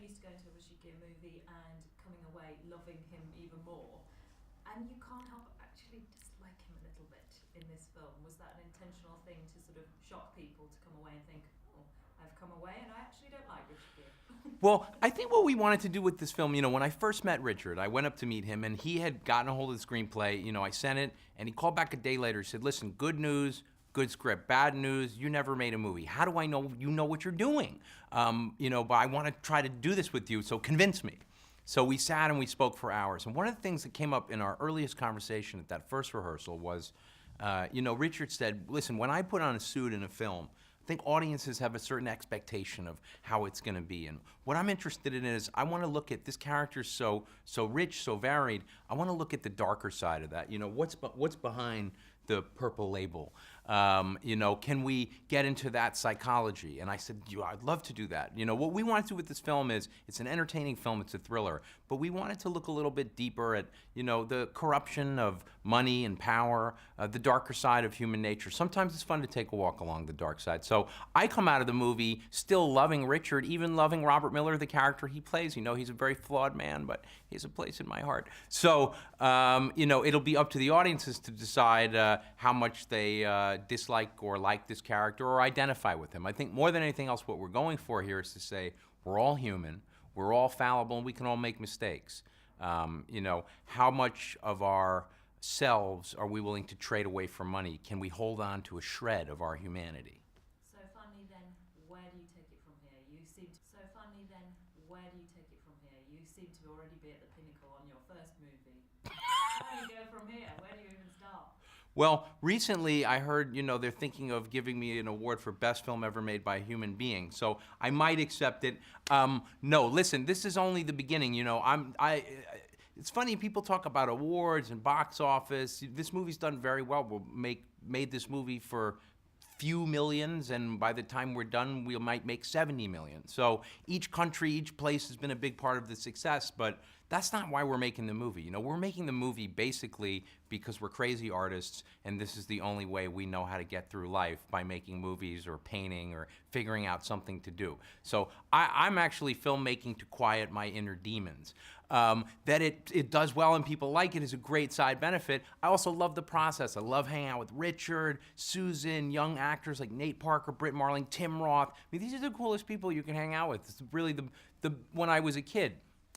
used to going to a Richerds movie and coming away loving him even more. And you can't help but actually dislike him a little bit in this film. Was that an intentional thing to sort of shock people to come away and think, oh, I've come away and I actually don't like Richard Gere? Well, I think what we wanted to do with this film, when I first met Richard, I went up to meet him and he had gotten a hold of the screenplay. I sent it and he called back a day later. He said, listen, good news, good script. Bad news, you never made a movie. How do I know you know what you're doing? But I want to try to do this with you, so convince me. So we sat and we spoke for hours. And one of the things that came up in our earliest conversation at that first rehearsal was, Richard said, listen, when I put on a suit in a film, I think audiences have a certain expectation of how it's going to be. And what I'm interested in is I want to look at this character so rich, so varied. I want to look at the darker side of that. What's behind the purple label? Can we get into that psychology? And I said, I'd love to do that. What we want to do with this film is, it's an entertaining film, it's a thriller, but we wanted to look a little bit deeper at, the corruption of money and power, the darker side of human nature. Sometimes it's fun to take a walk along the dark side. So I come out of the movie still loving Richard, even loving Robert Miller, the character he plays. He's a very flawed man, but he has a place in my heart. So, it'll be up to the audiences to decide how much they dislike or like this character or identify with him. I think more than anything else, what we're going for here is to say we're all human, we're all fallible, and we can all make mistakes. How much of ourselves are we willing to trade away for money? Can we hold on to a shred of our humanity? So finally then, where do you take it from here? You seem to already be at the pinnacle on your first movie. Where do you go from here? Where do you even start? Well, recently I heard, they're thinking of giving me an award for best film ever made by a human being. So I might accept it. No, listen, this is only the beginning. It's funny, people talk about awards and box office. This movie's done very well. We'll made this movie for few millions, and by the time we're done, we might make 70 million. So each country, each place has been a big part of the success, but that's not why we're making the movie. We're making the movie basically because we're crazy artists, and this is the only way we know how to get through life, by making movies or painting or figuring out something to do. So I'm actually filmmaking to quiet my inner demons. That it does well and people like it is a great side benefit. I also love the process. I love hanging out with Richard, Susan, young actors like Nate Parker, Britt Marling, Tim Roth. These are the coolest people you can hang out with. It's really when I was a kid,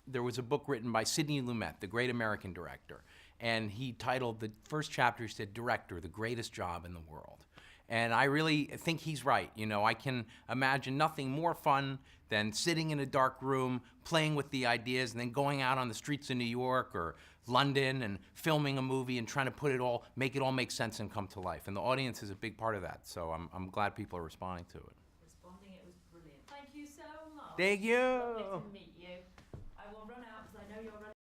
there was a book written by Sidney Lumet, the great American director, and he titled the first chapter, he said, "Director, the greatest job in the world." And I really think he's right. I can imagine nothing more fun than sitting in a dark room, playing with the ideas, and then going out on the streets of New York or London and filming a movie and trying to make it all make sense and come to life. And the audience is a big part of that. So I'm glad people are responding to it. Responding, it was brilliant. Thank you so much. Thank you. Lovely to meet you.